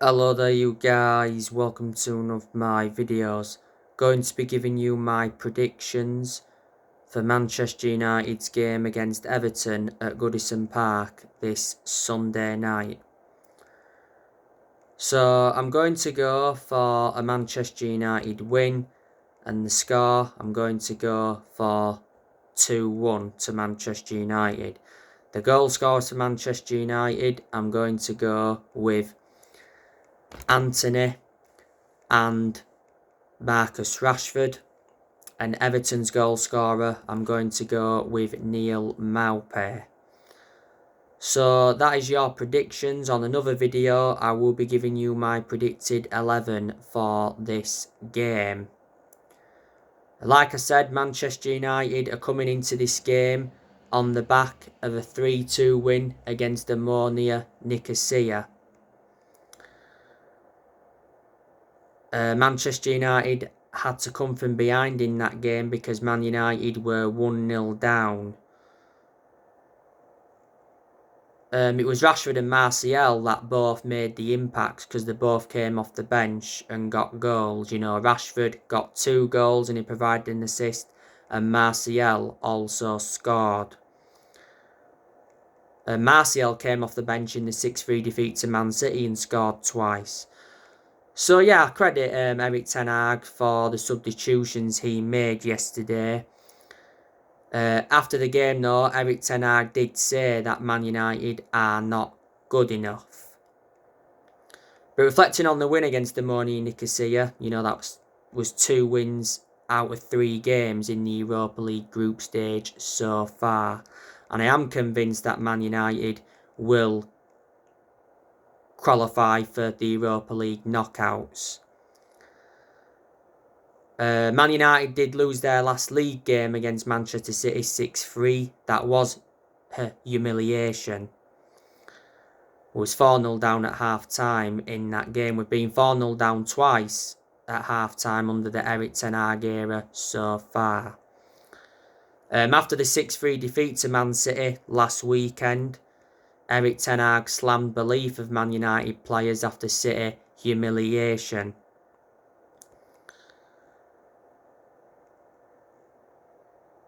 Hello there you guys, welcome to one of my videos. Going to be giving you my predictions for Manchester United's game against Everton at Goodison Park this Sunday night. So I'm going to go for a Manchester United win, and the score I'm going to go for 2-1 to Manchester United. The goal scorers for Manchester United I'm going to go with Anthony and Marcus Rashford, and Everton's goal scorer I'm going to go with Neil Maupay. So that is your predictions. On another video I will be giving you my predicted 11 for this game. Like I said, Manchester United are coming into this game on the back of a 3-2 win against Ammonia Nicosia. Manchester United had to come from behind in that game because Man United were 1-0 down. It was Rashford and Martial that both made the impacts because they both came off the bench and got goals. You know, Rashford got 2 goals and he provided an assist, and Martial also scored. Martial came off the bench in the 6-3 defeat to Man City and scored twice. So yeah, I credit Erik ten Hag for the substitutions he made yesterday. After the game though, Erik ten Hag did say that Man United are not good enough. But reflecting on the win against Ammonia Nicosia, you know, that was 2 wins out of 3 games in the Europa League group stage so far. And I am convinced that Man United will qualify for the Europa League knockouts. Man United did lose their last league game against Manchester City 6-3. That was a humiliation. It was 4-0 down at half-time in that game. We've been 4-0 down twice at half-time under the Erik ten Hag era so far. After the 6-3 defeat to Man City last weekend, Erik ten Hag slammed belief of Man United players after City humiliation.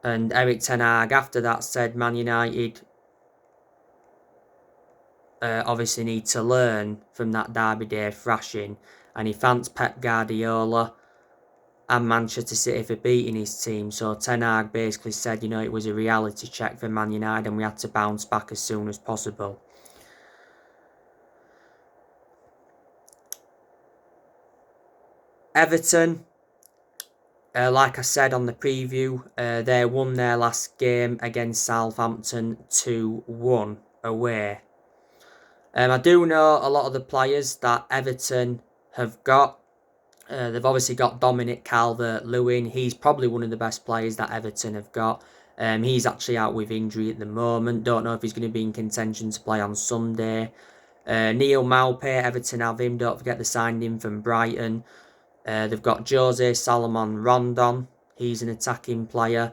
And Erik ten Hag after that said Man United obviously need to learn from that Derby Day thrashing, and he thanked Pep Guardiola and Manchester City for beating his team. So ten Hag basically said, you know, it was a reality check for Man United and we had to bounce back as soon as possible. Everton, like I said on the preview, they won their last game against Southampton 2-1 away. I do know a lot of the players that Everton have got. They've obviously got Dominic Calvert-Lewin. He's probably one of the best players that Everton have got. He's actually out with injury at the moment. Don't know if he's going to be in contention to play on Sunday. Neil Maupay, Everton have him. Don't forget they signed him from Brighton. They've got Jose Salomon Rondon. He's an attacking player.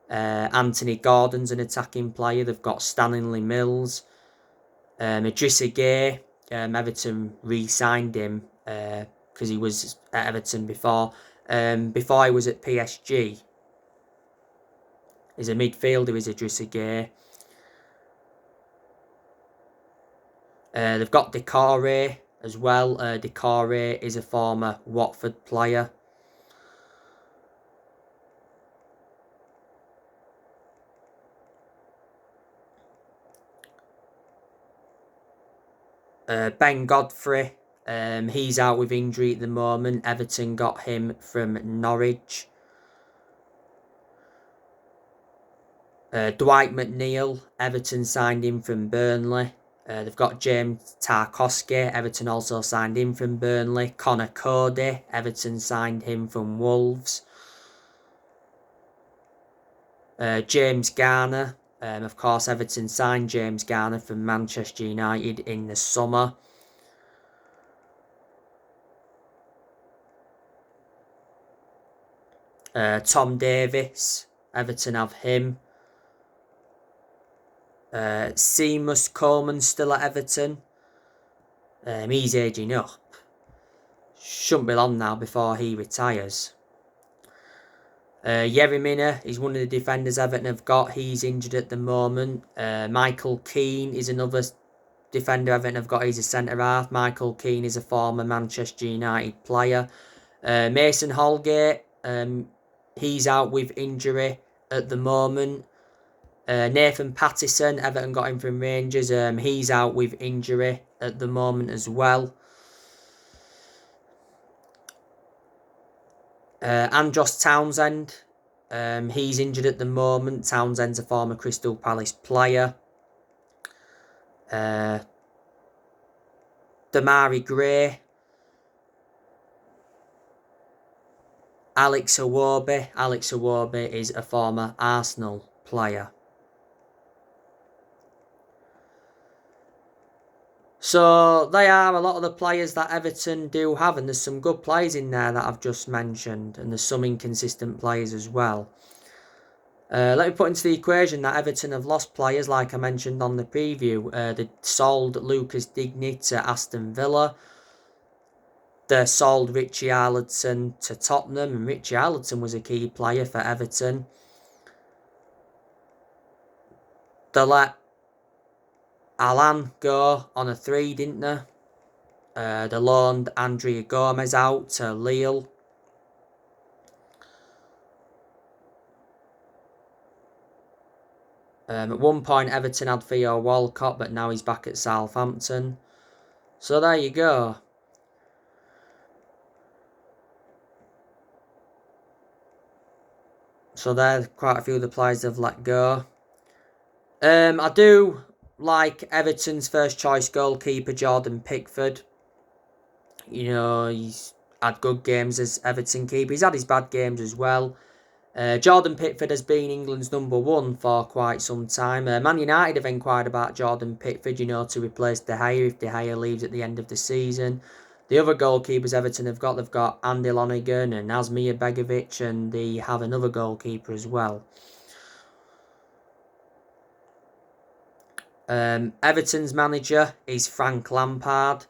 Anthony Gordon's an attacking player. They've got Stanley Mills. Idrissa Gueye. Everton re-signed him because he was at Everton before. Before he was at PSG. He's a midfielder, is Idrissa Gueye. They've got Decore as well. Decore is a former Watford player. Ben Godfrey, he's out with injury at the moment. Everton got him from Norwich. Dwight McNeil, Everton signed him from Burnley. They've got James Tarkowski, Everton also signed him from Burnley. Connor Cody, Everton signed him from Wolves. James Garner, of course Everton signed James Garner from Manchester United in the summer. Tom Davies, Everton have him. Seamus Coleman still at Everton. He's aging up. Shouldn't be long now before he retires. Yerry Mina is one of the defenders Everton have got. He's injured at the moment. Michael Keane is another defender Everton have got. He's a centre-half. Michael Keane is a former Manchester United player. Mason Holgate, he's out with injury at the moment. Nathan Pattison, Everton got him from Rangers. He's out with injury at the moment as well. Andros Townsend, he's injured at the moment. Townsend's a former Crystal Palace player. Damari Gray. Alex Iwobi. Alex Iwobi is a former Arsenal player. So they are a lot of the players that Everton do have, and there's some good players in there that I've just mentioned, and there's some inconsistent players as well. Let me put into the equation that Everton have lost players, like I mentioned on the preview. They sold Lucas Digne to Aston Villa. They sold Richie Arledson to Tottenham, and Richie Arledson was a key player for Everton. They let Alan go on a 3, didn't they? They loaned Andrea Gomez out to Lille. At one point, Everton had Theo Walcott, but now he's back at Southampton. So there you go. So there, quite a few of the players have let go. I do like Everton's first choice goalkeeper, Jordan Pickford. You know, he's had good games as Everton keeper. He's had his bad games as well. Jordan Pickford has been England's #1 for quite some time. Man United have inquired about Jordan Pickford, you know, to replace De Gea if De Gea leaves at the end of the season. The other goalkeepers Everton have got, they've got Andy Lonergan and Asmir Begovic, and they have another goalkeeper as well. Everton's manager is Frank Lampard.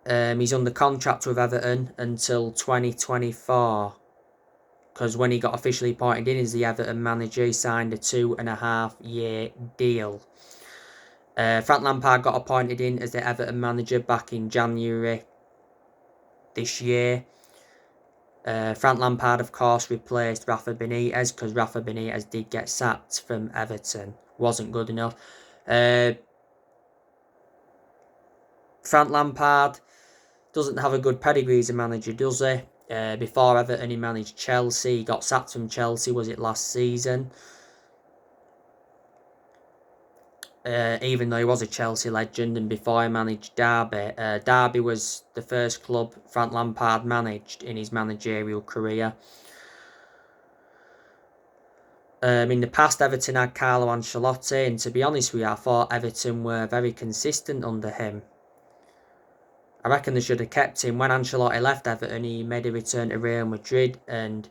He's under contract with Everton until 2024. Because when he got officially appointed in as the Everton manager, he signed a 2.5-year deal. Frank Lampard got appointed in as the Everton manager back in January this year. Frank Lampard, of course, replaced Rafa Benitez, because Rafa Benitez did get sacked from Everton. Wasn't good enough. Frank Lampard doesn't have a good pedigree as a manager, does he? Before Everton, he managed Chelsea. He got sacked from Chelsea, was it last season? Even though he was a Chelsea legend, and before he managed Derby. Derby was the first club Frank Lampard managed in his managerial career. In the past, Everton had Carlo Ancelotti, and to be honest with you, I thought Everton were very consistent under him. I reckon they should have kept him. When Ancelotti left Everton, he made a return to Real Madrid, and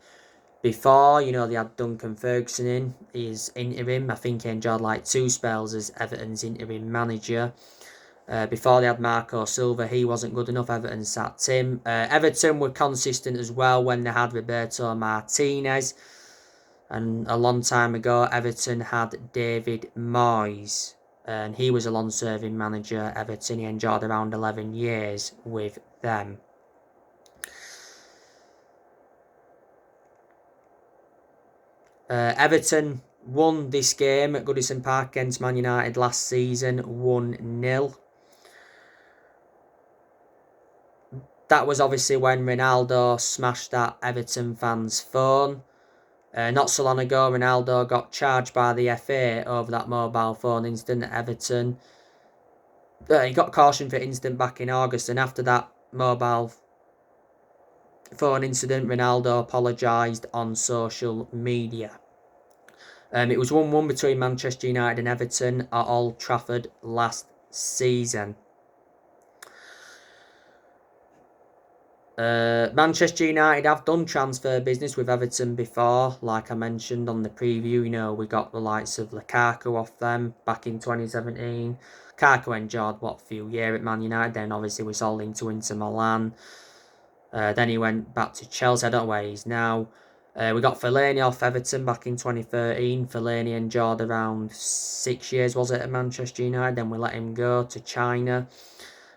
before, you know, they had Duncan Ferguson in his interim. I think he enjoyed like 2 spells as Everton's interim manager. Before they had Marco Silva, he wasn't good enough. Everton sacked him. Everton were consistent as well when they had Roberto Martinez. And a long time ago, Everton had David Moyes. And he was a long-serving manager at Everton. He enjoyed around 11 years with them. Everton won this game at Goodison Park against Man United last season, 1-0. That was obviously when Ronaldo smashed that Everton fan's phone. Not so long ago, Ronaldo got charged by the FA over that mobile phone incident at Everton. He got cautioned for incident back in August, and after that mobile phone incident, Ronaldo apologised on social media. It was 1-1 between Manchester United and Everton at Old Trafford last season. Manchester United have done transfer business with Everton before, like I mentioned on the preview. You know, we got the likes of Lukaku off them back in 2017. Lukaku enjoyed, what, a few years at Man United, then obviously we sold him to Inter Milan. Then he went back to Chelsea, I don't know where he is now. We got Fellaini off Everton back in 2013. Fellaini enjoyed around 6 years, was it, at Manchester United. Then we let him go to China.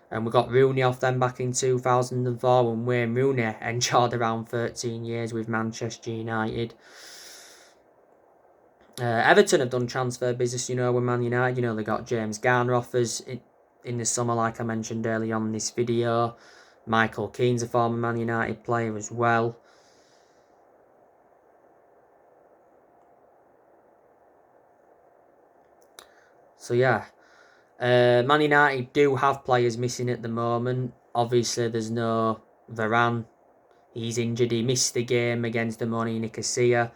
And we got Rooney off them back in 2004 when Wayne Rooney enjoyed around 13 years with Manchester United. Everton have done transfer business, with Man United. They got James Garner offers in the summer, like I mentioned earlier on in this video. Michael Keane's a former Man United player as well. So yeah, Man United do have players missing at the moment. Obviously, there's no Varane. He's injured. He missed the game against the Nicosia.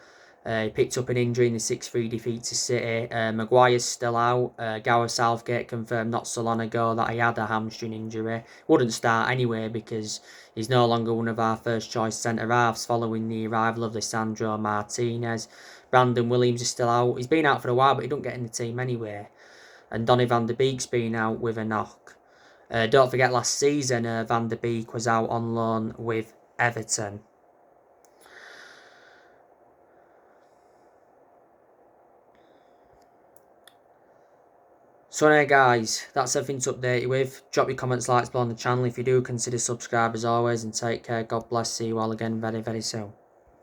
He picked up an injury in the 6-3 defeat to City. Maguire's still out. Gareth Southgate confirmed not so long ago that he had a hamstring injury. Wouldn't start anyway because he's no longer one of our first choice centre-halves following the arrival of Lisandro Martinez. Brandon Williams is still out. He's been out for a while, but he don't get in the team anyway. And Donny van der Beek's been out with a knock. Don't forget last season Van der Beek was out on loan with Everton. So anyway guys, that's everything to update you with. Drop your comments, likes below on the channel if you do. Consider subscribe as always, and take care. God bless. See you all again very, very soon.